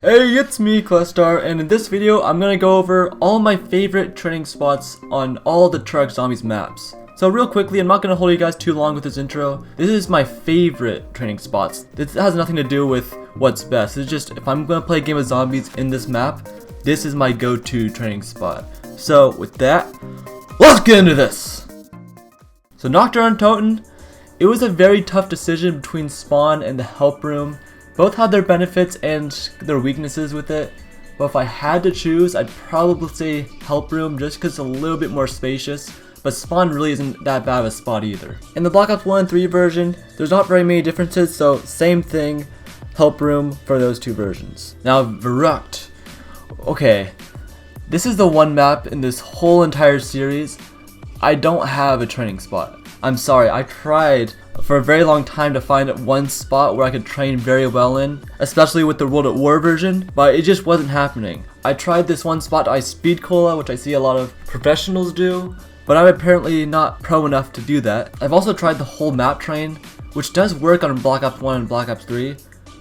Hey, it's me, Clustar, and in this video, I'm gonna go over all my favorite training spots on all the Treyarch Zombies maps. So real quickly, I'm not gonna hold you guys too long with this intro. This is my favorite training spots. This has nothing to do with what's best. It's just, if I'm gonna play a game of zombies in this map, this is my go-to training spot. So with that, let's get into this! So Kino Der Toten, it was a very tough decision between spawn and the help room. Both had their benefits and their weaknesses with it, but if I had to choose, I'd probably say help room just because it's a little bit more spacious, but spawn really isn't that bad of a spot either. In the Black Ops 1 and 3 version, there's not very many differences, so same thing, help room for those two versions. Now Verruckt, okay, this is the one map in this whole entire series I don't have a training spot. I'm sorry, I tried for a very long time to find one spot where I could train very well in, especially with the World at War version, but it just wasn't happening. I tried this one spot I speed cola, which I see a lot of professionals do, but I'm apparently not pro enough to do that. I've also tried the whole map train, which does work on Black Ops 1 and Black Ops 3,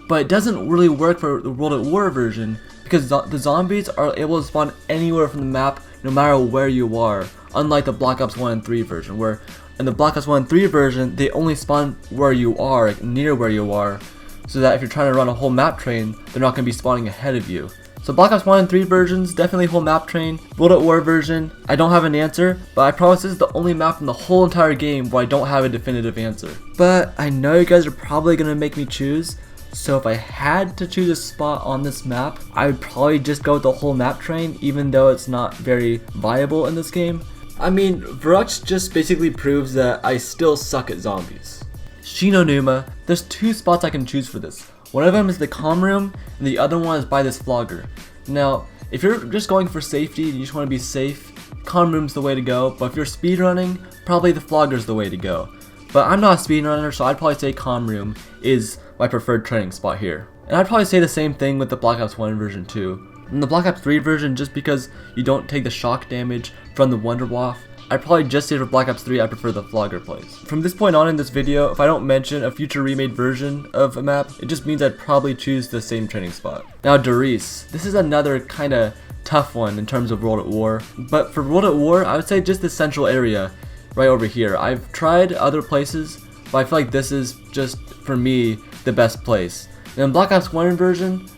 but it doesn't really work for the World at War version because the zombies are able to spawn anywhere from the map no matter where you are, unlike the Black Ops 1 and 3 version, where in the Black Ops 1 and 3 version, they only spawn where you are, like near where you are, so that if you're trying to run a whole map train, they're not going to be spawning ahead of you. So Black Ops 1 and 3 versions, definitely whole map train. World at War version, I don't have an answer, but I promise this is the only map in the whole entire game where I don't have a definitive answer. But I know you guys are probably going to make me choose, so if I had to choose a spot on this map, I would probably just go with the whole map train, even though it's not very viable in this game. I mean, Verruckt just basically proves that I still suck at zombies. Shinonuma, there's two spots I can choose for this. One of them is the comm room, and the other one is by this flogger. Now, if you're just going for safety and you just want to be safe, comm room's the way to go, but if you're speedrunning, probably the flogger's the way to go. But I'm not a speedrunner, so I'd probably say comm room is my preferred training spot here. And I'd probably say the same thing with the Black Ops 1 version too. In the Black Ops 3 version, just because you don't take the shock damage from the Wunderwaffe, I'd probably just say for Black Ops 3 I prefer the flogger place. From this point on in this video, if I don't mention a future remade version of a map, it just means I'd probably choose the same training spot. Now Doris, this is another kinda tough one in terms of World at War, but for World at War, I would say just the central area right over here. I've tried other places, but I feel like this is just, for me, the best place. And in Black Ops 1 version,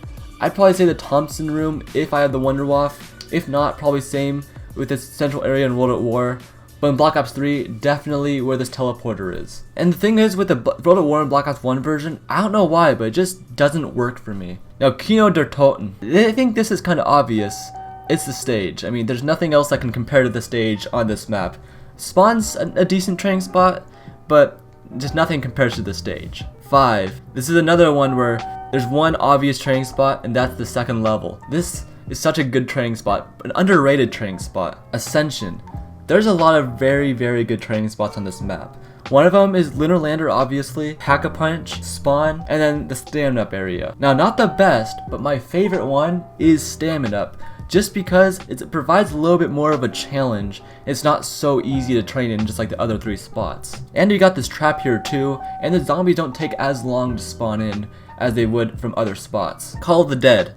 I'd probably say the Thompson room if I had the Wunderwaffe. If not, probably same with this central area in World at War. But in Black Ops 3, definitely where this teleporter is. And the thing is, with the World at War and Black Ops 1 version, I don't know why, but it just doesn't work for me. Now, Kino Der Toten. I think this is kind of obvious. It's the stage. I mean, there's nothing else that can compare to the stage on this map. Spawn's a decent training spot, but just nothing compares to the stage. 5. This is another one where there's one obvious training spot, and that's the second level. This is such a good training spot, an underrated training spot. Ascension. There's a lot of very, very good training spots on this map. One of them is Lunar Lander, obviously, Pack-a-Punch, Spawn, and then the Stand Up area. Now, not the best, but my favorite one is Stand Up, just because it provides a little bit more of a challenge. It's not so easy to train in just like the other three spots. And you got this trap here too, and the zombies don't take as long to spawn in as they would from other spots. Call of the Dead.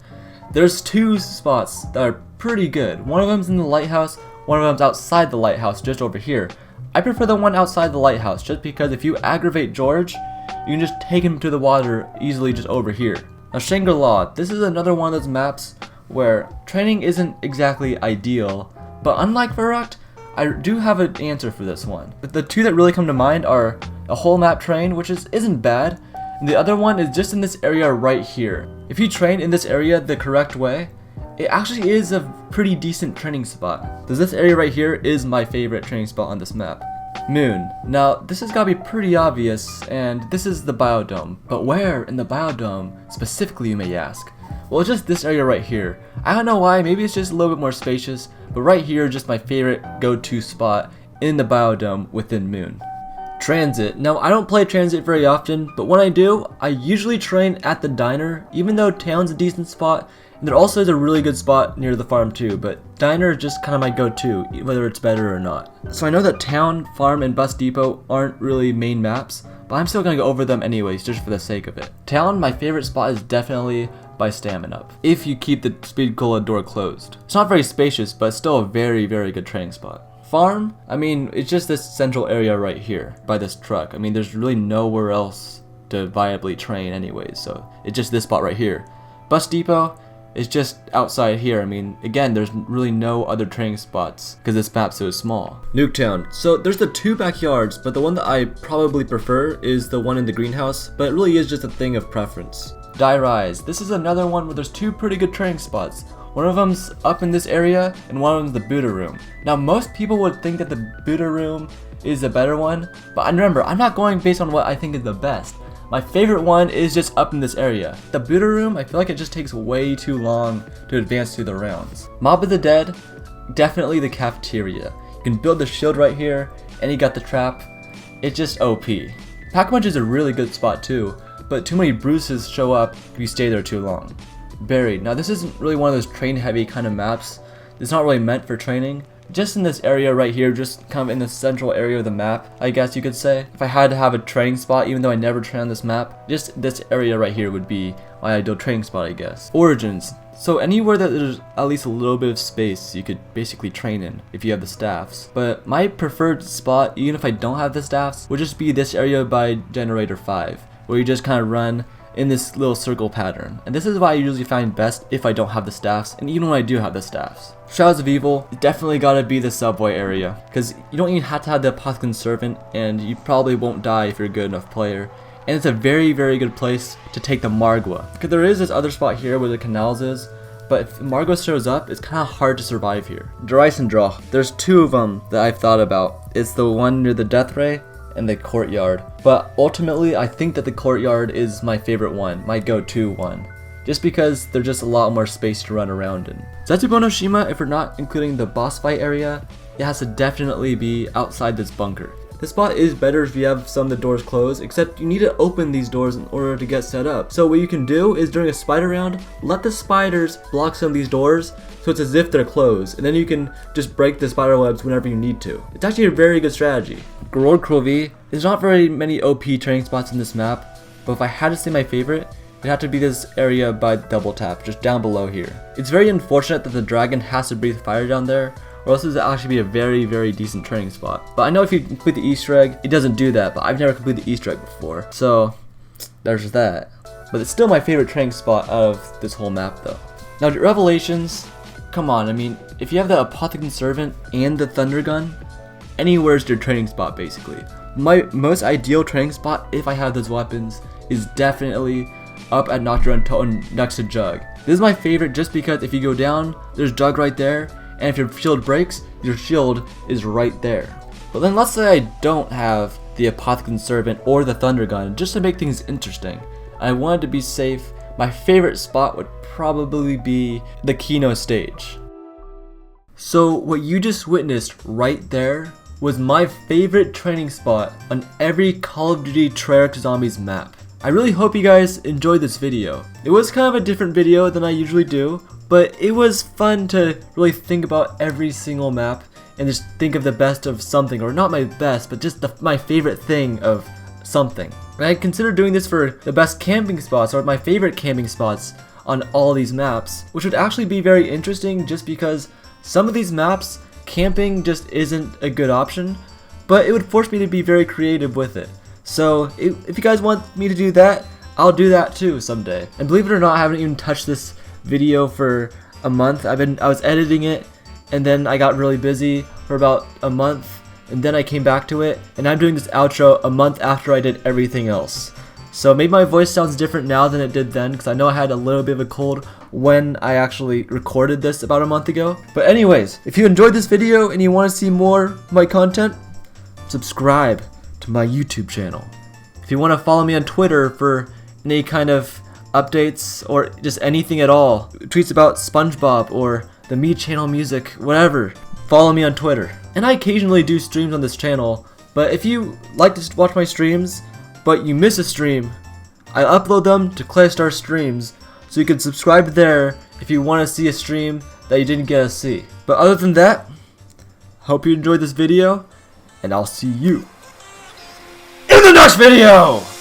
There's two spots that are pretty good. One of them's in the lighthouse, one of them's outside the lighthouse, just over here. I prefer the one outside the lighthouse, just because if you aggravate George, you can just take him to the water easily just over here. Now Shangri-La, this is another one of those maps where training isn't exactly ideal, but unlike Verruckt, I do have an answer for this one. But the two that really come to mind are a whole map train, which isn't bad, and the other one is just in this area right here. If you train in this area the correct way, it actually is a pretty decent training spot. This area right here is my favorite training spot on this map. Moon. Now, this has got to be pretty obvious, and this is the biodome. But where in the biodome, specifically, you may ask? Well, it's just this area right here. I don't know why, maybe it's just a little bit more spacious, but right here is just my favorite go-to spot in the biodome within Moon. Transit. Now, I don't play Transit very often, but when I do, I usually train at the diner, even though Town's a decent spot, and there also is a really good spot near the farm too, but diner is just kind of my go-to, whether it's better or not. So I know that Town, Farm, and Bus Depot aren't really main maps, but I'm still gonna go over them anyways, just for the sake of it. Town, my favorite spot is definitely by stamina up, if you keep the speed cola door closed. It's not very spacious, but it's still a very, very good training spot. Farm, I mean, it's just this central area right here by this truck. I mean, there's really nowhere else to viably train anyways, so it's just this spot right here. Bus depot is just outside here. I mean, again, there's really no other training spots because this map's so small. Nuketown. So there's the 2 backyards, but the one that I probably prefer is the one in the greenhouse, but it really is just a thing of preference. Die Rise. This is another one where there's 2 pretty good training spots. One of them's up in this area, and one of them's the Buddha room. Now, most people would think that the Buddha room is a better one, but remember, I'm not going based on what I think is the best. My favorite one is just up in this area. The Buddha room, I feel like it just takes way too long to advance through the rounds. Mob of the Dead, definitely the cafeteria. You can build the shield right here, and you got the trap. It's just OP. Pack-a-Punch is a really good spot too, but too many Bruces show up if you stay there too long. Buried. Now this isn't really one of those train heavy kind of maps. It's not really meant for training. Just in this area right here, just kind of in the central area of the map, I guess you could say. If I had to have a training spot, even though I never train on this map, just this area right here would be my ideal training spot, I guess. Origins. So anywhere that there's at least a little bit of space you could basically train in if you have the staffs. But my preferred spot, even if I don't have the staffs, would just be this area by Generator 5, where you just kind of run in this little circle pattern. And this is what I usually find best if I don't have the staffs, and even when I do have the staffs. Shadows of Evil, definitely gotta be the subway area, because you don't even have to have the Apothecary Servant, and you probably won't die if you're a good enough player. And it's a very, very good place to take the Margwa, because there is this other spot here where the canals is, but if Margwa shows up, it's kind of hard to survive here. Dreisendrach, there's 2 of them that I've thought about. It's the one near the Death Ray, and the courtyard, but ultimately I think that the courtyard is my favorite one, my go-to one, just because there's just a lot more space to run around in. Zetsubonoshima, if we're not including the boss fight area, it has to definitely be outside this bunker. This spot is better if you have some of the doors closed, except you need to open these doors in order to get set up. So what you can do is during a spider round, let the spiders block some of these doors so it's as if they're closed, and then you can just break the spider webs whenever you need to. It's actually a very good strategy. Gorod Krovi, there's not very many OP training spots in this map, but if I had to say my favorite, it'd have to be this area by Double Tap, just down below here. It's very unfortunate that the dragon has to breathe fire down there, or else it would actually be a very, very decent training spot. But I know if you complete the Easter egg, it doesn't do that, but I've never completed the Easter egg before, so there's that. But it's still my favorite training spot out of this whole map though. Now Revelations, come on, I mean, if you have the Apothecary Servant and the Thunder Gun, anywhere's your training spot basically. My most ideal training spot, if I have those weapons, is definitely up at Kino Der Toten next to Jug. This is my favorite just because if you go down, there's Jug right there, and if your shield breaks, your shield is right there. But then let's say I don't have the Apothecary Servant or the Thunder Gun, just to make things interesting, and I wanted to be safe, my favorite spot would probably be the Kino stage. So what you just witnessed right there was my favorite training spot on every Call of Duty Treyarch Zombies map. I really hope you guys enjoyed this video. It was kind of a different video than I usually do, but it was fun to really think about every single map and just think of the best of something, or not my best, but just my favorite thing of something. And I considered doing this for the best camping spots, or my favorite camping spots on all these maps, which would actually be very interesting just because some of these maps, camping just isn't a good option, but it would force me to be very creative with it. So if you guys want me to do that, I'll do that too someday. And believe it or not, I haven't even touched this video for a month. I was editing it, and then I got really busy for about a month, and then I came back to it, and I'm doing this outro a month after I did everything else. So maybe my voice sounds different now than it did then, because I know I had a little bit of a cold when I actually recorded this about a month ago. But anyways, if you enjoyed this video and you want to see more of my content, subscribe to my YouTube channel. If you want to follow me on Twitter for any kind of updates or just anything at all, tweets about SpongeBob or the Me Channel music, whatever, follow me on Twitter. And I occasionally do streams on this channel, but if you like to watch my streams but you miss a stream, I upload them to Claystar Streams, so you can subscribe there if you want to see a stream that you didn't get to see. But other than that, hope you enjoyed this video, and I'll see you in the next video!